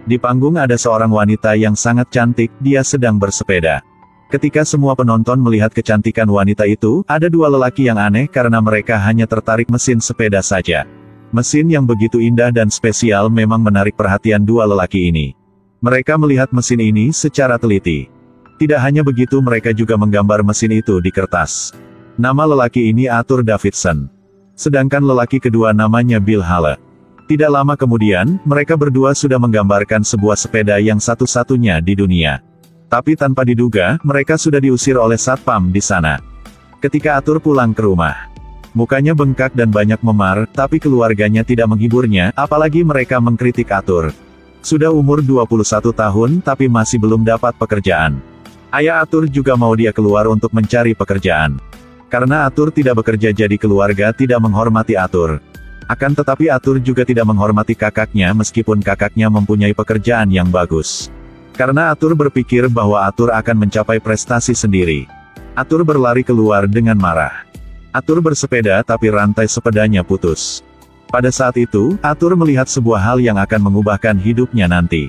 Di panggung ada seorang wanita yang sangat cantik, dia sedang bersepeda. Ketika semua penonton melihat kecantikan wanita itu, ada dua lelaki yang aneh karena mereka hanya tertarik mesin sepeda saja. Mesin yang begitu indah dan spesial memang menarik perhatian dua lelaki ini. Mereka melihat mesin ini secara teliti. Tidak hanya begitu, mereka juga menggambar mesin itu di kertas. Nama lelaki ini Arthur Davidson. Sedangkan lelaki kedua namanya Bill Hale. Tidak lama kemudian, mereka berdua sudah menggambarkan sebuah sepeda yang satu-satunya di dunia. Tapi tanpa diduga, mereka sudah diusir oleh satpam di sana. Ketika Arthur pulang ke rumah, mukanya bengkak dan banyak memar, tapi keluarganya tidak menghiburnya, apalagi mereka mengkritik Arthur. Sudah umur 21 tahun tapi masih belum dapat pekerjaan. Ayah Arthur juga mau dia keluar untuk mencari pekerjaan. Karena Arthur tidak bekerja jadi keluarga tidak menghormati Arthur. Akan tetapi Arthur juga tidak menghormati kakaknya meskipun kakaknya mempunyai pekerjaan yang bagus. Karena Arthur berpikir bahwa Arthur akan mencapai prestasi sendiri. Arthur berlari keluar dengan marah. Arthur bersepeda tapi rantai sepedanya putus. Pada saat itu, Arthur melihat sebuah hal yang akan mengubahkan hidupnya nanti.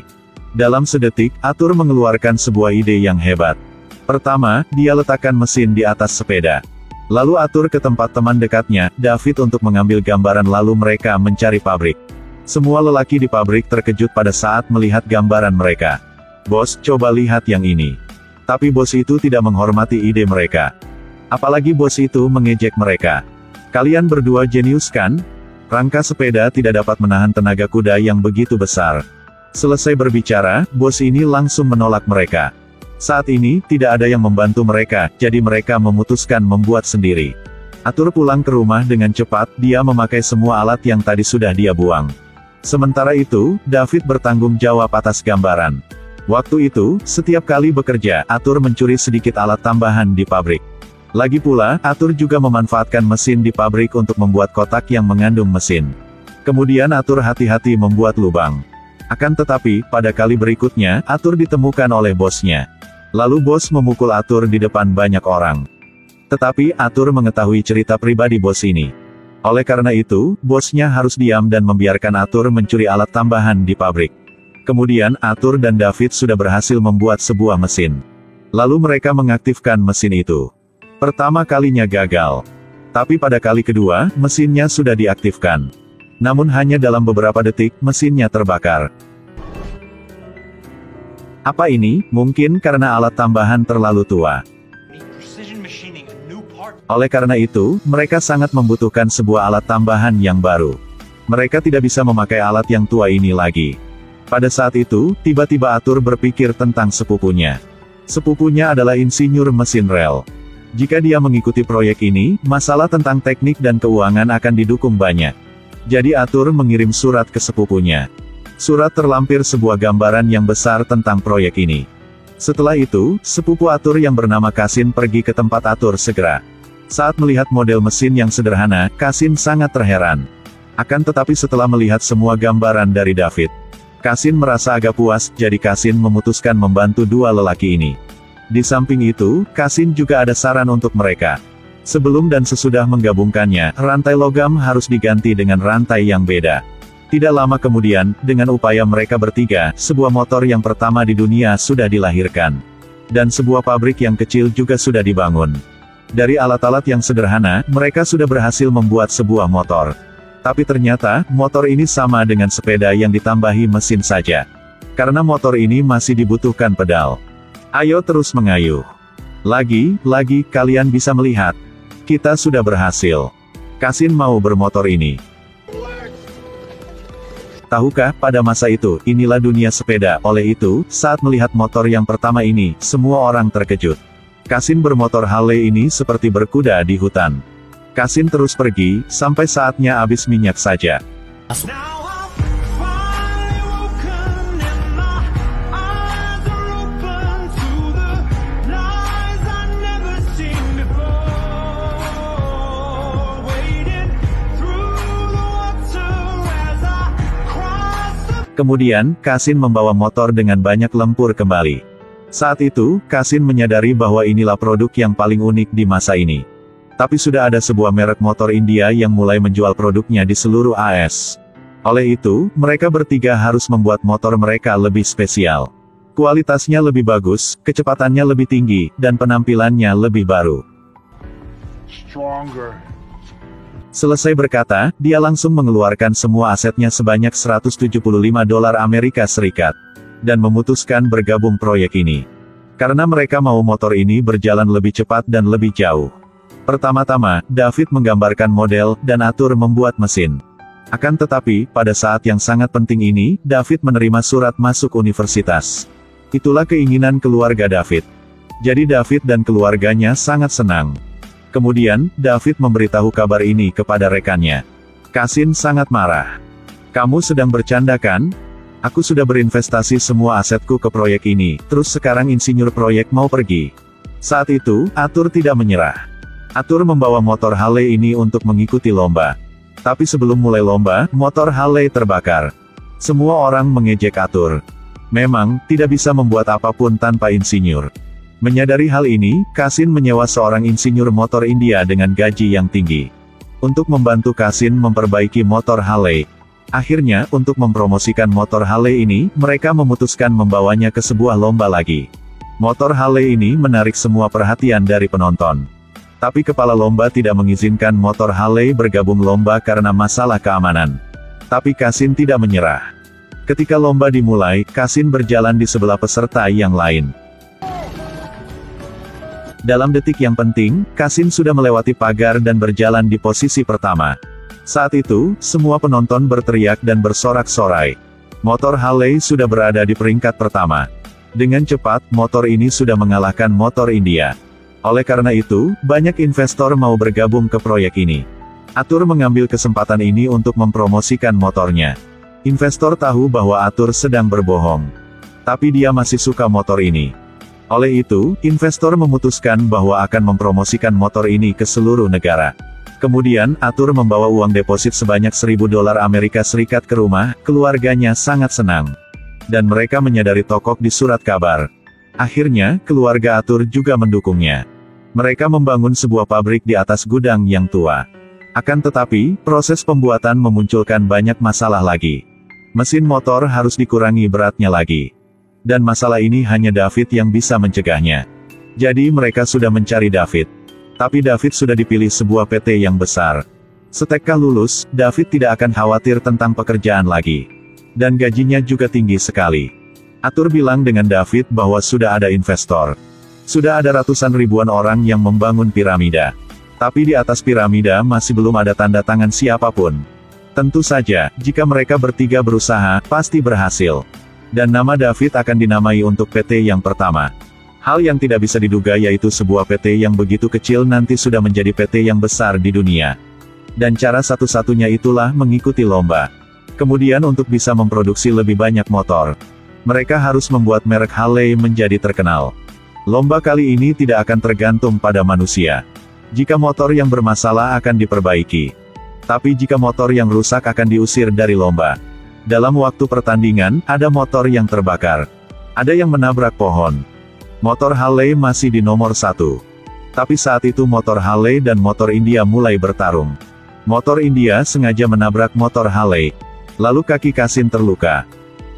Dalam sedetik, Arthur mengeluarkan sebuah ide yang hebat. Pertama, dia letakkan mesin di atas sepeda. Lalu Arthur ke tempat teman dekatnya, David, untuk mengambil gambaran lalu mereka mencari pabrik. Semua lelaki di pabrik terkejut pada saat melihat gambaran mereka. "Bos, coba lihat yang ini." Tapi bos itu tidak menghormati ide mereka. Apalagi bos itu mengejek mereka. "Kalian berdua jenius kan? Rangka sepeda tidak dapat menahan tenaga kuda yang begitu besar." Selesai berbicara, bos ini langsung menolak mereka. Saat ini, tidak ada yang membantu mereka, jadi mereka memutuskan membuat sendiri. Arthur pulang ke rumah dengan cepat, dia memakai semua alat yang tadi sudah dia buang. Sementara itu, David bertanggung jawab atas gambaran. Waktu itu, setiap kali bekerja, Arthur mencuri sedikit alat tambahan di pabrik. Lagi pula, Arthur juga memanfaatkan mesin di pabrik untuk membuat kotak yang mengandung mesin. Kemudian Arthur hati-hati membuat lubang. Akan tetapi, pada kali berikutnya, Arthur ditemukan oleh bosnya. Lalu bos memukul Arthur di depan banyak orang. Tetapi, Arthur mengetahui cerita pribadi bos ini. Oleh karena itu, bosnya harus diam dan membiarkan Arthur mencuri alat tambahan di pabrik. Kemudian, Arthur dan David sudah berhasil membuat sebuah mesin. Lalu mereka mengaktifkan mesin itu. Pertama kalinya gagal. Tapi pada kali kedua, mesinnya sudah diaktifkan. Namun hanya dalam beberapa detik, mesinnya terbakar. Apa ini? Mungkin karena alat tambahan terlalu tua. Oleh karena itu, mereka sangat membutuhkan sebuah alat tambahan yang baru. Mereka tidak bisa memakai alat yang tua ini lagi. Pada saat itu, tiba-tiba Arthur berpikir tentang sepupunya. Sepupunya adalah insinyur mesin rel. Jika dia mengikuti proyek ini, masalah tentang teknik dan keuangan akan didukung banyak. Jadi Arthur mengirim surat ke sepupunya. Surat terlampir sebuah gambaran yang besar tentang proyek ini. Setelah itu, sepupu Arthur yang bernama Kasin pergi ke tempat Arthur segera. Saat melihat model mesin yang sederhana, Kasin sangat terheran. Akan tetapi setelah melihat semua gambaran dari David, Kasin merasa agak puas, jadi Kasin memutuskan membantu dua lelaki ini. Di samping itu, Kasin juga ada saran untuk mereka. Sebelum dan sesudah menggabungkannya, rantai logam harus diganti dengan rantai yang beda. Tidak lama kemudian, dengan upaya mereka bertiga, sebuah motor yang pertama di dunia sudah dilahirkan. Dan sebuah pabrik yang kecil juga sudah dibangun. Dari alat-alat yang sederhana, mereka sudah berhasil membuat sebuah motor. Tapi ternyata, motor ini sama dengan sepeda yang ditambahi mesin saja. Karena motor ini masih dibutuhkan pedal. Ayo terus mengayuh. Lagi, kalian bisa melihat. Kita sudah berhasil. Kasin mau bermotor ini. Tahukah, pada masa itu, inilah dunia sepeda. Oleh itu, saat melihat motor yang pertama ini, semua orang terkejut. Kasin bermotor Harley ini seperti berkuda di hutan. Kasin terus pergi, sampai saatnya habis minyak saja. Kemudian, Kasin membawa motor dengan banyak lumpur kembali. Saat itu, Kasin menyadari bahwa inilah produk yang paling unik di masa ini. Tapi sudah ada sebuah merek motor India yang mulai menjual produknya di seluruh AS. Oleh itu, mereka bertiga harus membuat motor mereka lebih spesial. Kualitasnya lebih bagus, kecepatannya lebih tinggi, dan penampilannya lebih baru. Selesai berkata, dia langsung mengeluarkan semua asetnya sebanyak $175 Amerika Serikat. Dan memutuskan bergabung proyek ini. Karena mereka mau motor ini berjalan lebih cepat dan lebih jauh. Pertama-tama, David menggambarkan model, dan Arthur membuat mesin. Akan tetapi, pada saat yang sangat penting ini, David menerima surat masuk universitas. Itulah keinginan keluarga David. Jadi David dan keluarganya sangat senang. Kemudian, David memberitahu kabar ini kepada rekannya. Cassin sangat marah. "Kamu sedang bercanda kan? Aku sudah berinvestasi semua asetku ke proyek ini, terus sekarang insinyur proyek mau pergi." Saat itu, Arthur tidak menyerah. Arthur membawa motor Harley ini untuk mengikuti lomba. Tapi sebelum mulai lomba, motor Harley terbakar. Semua orang mengejek Arthur. Memang, tidak bisa membuat apapun tanpa insinyur. Menyadari hal ini, Cassin menyewa seorang insinyur motor India dengan gaji yang tinggi. Untuk membantu Cassin memperbaiki motor Harley. Akhirnya, untuk mempromosikan motor Harley ini, mereka memutuskan membawanya ke sebuah lomba lagi. Motor Harley ini menarik semua perhatian dari penonton. Tapi kepala lomba tidak mengizinkan motor Harley bergabung lomba karena masalah keamanan. Tapi Cassin tidak menyerah. Ketika lomba dimulai, Cassin berjalan di sebelah peserta yang lain. Dalam detik yang penting, Cassin sudah melewati pagar dan berjalan di posisi pertama. Saat itu, semua penonton berteriak dan bersorak-sorai. Motor Harley sudah berada di peringkat pertama. Dengan cepat, motor ini sudah mengalahkan motor India. Oleh karena itu, banyak investor mau bergabung ke proyek ini. Arthur mengambil kesempatan ini untuk mempromosikan motornya. Investor tahu bahwa Arthur sedang berbohong. Tapi dia masih suka motor ini. Oleh itu, investor memutuskan bahwa akan mempromosikan motor ini ke seluruh negara. Kemudian, Arthur membawa uang deposit sebanyak $1.000 Amerika Serikat ke rumah, keluarganya sangat senang. Dan mereka menyadari tokok di surat kabar. Akhirnya, keluarga Arthur juga mendukungnya. Mereka membangun sebuah pabrik di atas gudang yang tua. Akan tetapi, proses pembuatan memunculkan banyak masalah lagi. Mesin motor harus dikurangi beratnya lagi. Dan masalah ini hanya David yang bisa mencegahnya. Jadi mereka sudah mencari David. Tapi David sudah dipilih sebuah PT yang besar. Setelah lulus, David tidak akan khawatir tentang pekerjaan lagi. Dan gajinya juga tinggi sekali. Arthur bilang dengan David bahwa sudah ada investor. Sudah ada ratusan ribuan orang yang membangun piramida. Tapi di atas piramida masih belum ada tanda tangan siapapun. Tentu saja, jika mereka bertiga berusaha, pasti berhasil. Dan nama David akan dinamai untuk PT yang pertama. Hal yang tidak bisa diduga yaitu sebuah PT yang begitu kecil nanti sudah menjadi PT yang besar di dunia. Dan cara satu-satunya itulah mengikuti lomba. Kemudian untuk bisa memproduksi lebih banyak motor, mereka harus membuat merek Harley menjadi terkenal. Lomba kali ini tidak akan tergantung pada manusia. Jika motor yang bermasalah akan diperbaiki. Tapi jika motor yang rusak akan diusir dari lomba. Dalam waktu pertandingan, ada motor yang terbakar. Ada yang menabrak pohon. Motor Harley masih di nomor 1. Tapi saat itu motor Harley dan motor India mulai bertarung. Motor India sengaja menabrak motor Harley. Lalu kaki Cassin terluka.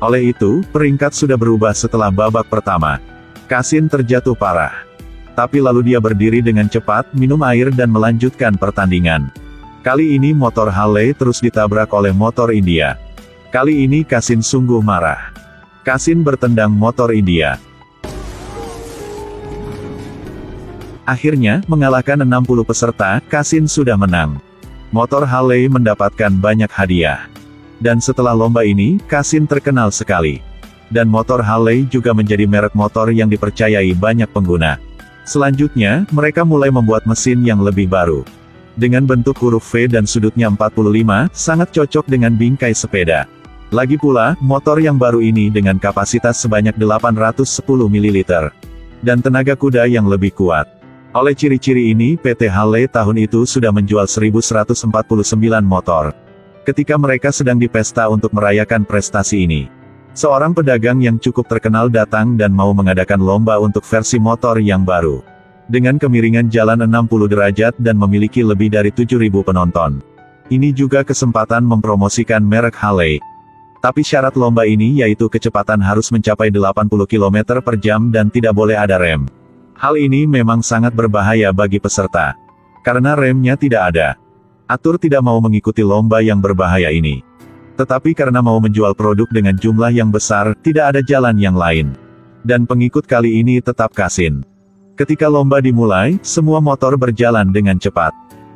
Oleh itu, peringkat sudah berubah setelah babak pertama. Cassin terjatuh parah. Tapi lalu dia berdiri dengan cepat, minum air dan melanjutkan pertandingan. Kali ini motor Harley terus ditabrak oleh motor India. Kali ini Cassin sungguh marah. Cassin bertendang motor India. Akhirnya, mengalahkan 60 peserta, Cassin sudah menang. Motor Harley mendapatkan banyak hadiah. Dan setelah lomba ini, Cassin terkenal sekali. Dan motor Harley juga menjadi merek motor yang dipercayai banyak pengguna. Selanjutnya, mereka mulai membuat mesin yang lebih baru. Dengan bentuk huruf V dan sudutnya 45, sangat cocok dengan bingkai sepeda. Lagi pula, motor yang baru ini dengan kapasitas sebanyak 810 ml. Dan tenaga kuda yang lebih kuat. Oleh ciri-ciri ini, PT Harley tahun itu sudah menjual 1149 motor. Ketika mereka sedang di pesta untuk merayakan prestasi ini, seorang pedagang yang cukup terkenal datang dan mau mengadakan lomba untuk versi motor yang baru. Dengan kemiringan jalan 60 derajat dan memiliki lebih dari 7.000 penonton. Ini juga kesempatan mempromosikan merek Harley. Tapi syarat lomba ini yaitu kecepatan harus mencapai 80 km per jam dan tidak boleh ada rem. Hal ini memang sangat berbahaya bagi peserta. Karena remnya tidak ada. Atur tidak mau mengikuti lomba yang berbahaya ini. Tetapi karena mau menjual produk dengan jumlah yang besar, tidak ada jalan yang lain. Dan pengikut kali ini tetap Kasin. Ketika lomba dimulai, semua motor berjalan dengan cepat.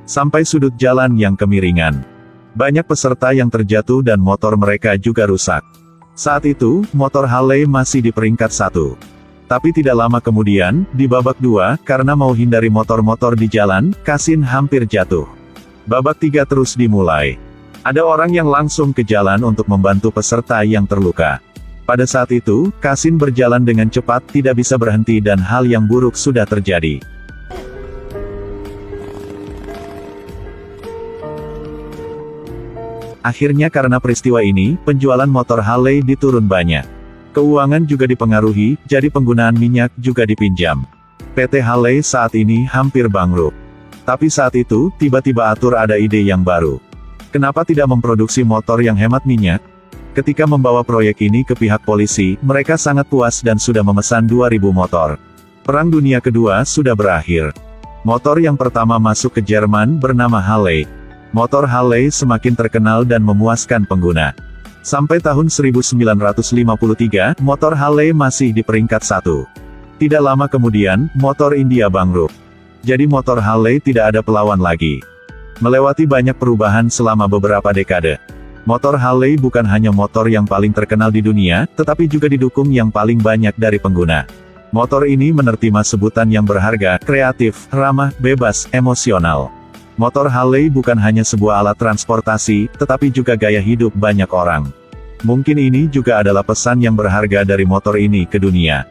Sampai sudut jalan yang kemiringan. Banyak peserta yang terjatuh dan motor mereka juga rusak. Saat itu, motor Harley masih di peringkat 1. Tapi tidak lama kemudian, di babak 2, karena mau hindari motor-motor di jalan, Kasin hampir jatuh. Babak 3 terus dimulai. Ada orang yang langsung ke jalan untuk membantu peserta yang terluka. Pada saat itu, Kasin berjalan dengan cepat, tidak bisa berhenti dan hal yang buruk sudah terjadi. Akhirnya karena peristiwa ini, penjualan motor Harley diturun banyak. Keuangan juga dipengaruhi, jadi penggunaan minyak juga dipinjam. PT Harley saat ini hampir bangkrut. Tapi saat itu, tiba-tiba Atur ada ide yang baru. Kenapa tidak memproduksi motor yang hemat minyak? Ketika membawa proyek ini ke pihak polisi, mereka sangat puas dan sudah memesan 2.000 motor. Perang Dunia Kedua sudah berakhir. Motor yang pertama masuk ke Jerman bernama Harley. Motor Harley semakin terkenal dan memuaskan pengguna. Sampai tahun 1953, motor Harley masih di peringkat 1. Tidak lama kemudian, motor India bangkrut. Jadi motor Harley tidak ada pelawan lagi. Melewati banyak perubahan selama beberapa dekade. Motor Harley bukan hanya motor yang paling terkenal di dunia, tetapi juga didukung yang paling banyak dari pengguna. Motor ini menerima sebutan yang berharga, kreatif, ramah, bebas, emosional. Motor Harley bukan hanya sebuah alat transportasi, tetapi juga gaya hidup banyak orang. Mungkin ini juga adalah pesan yang berharga dari motor ini ke dunia.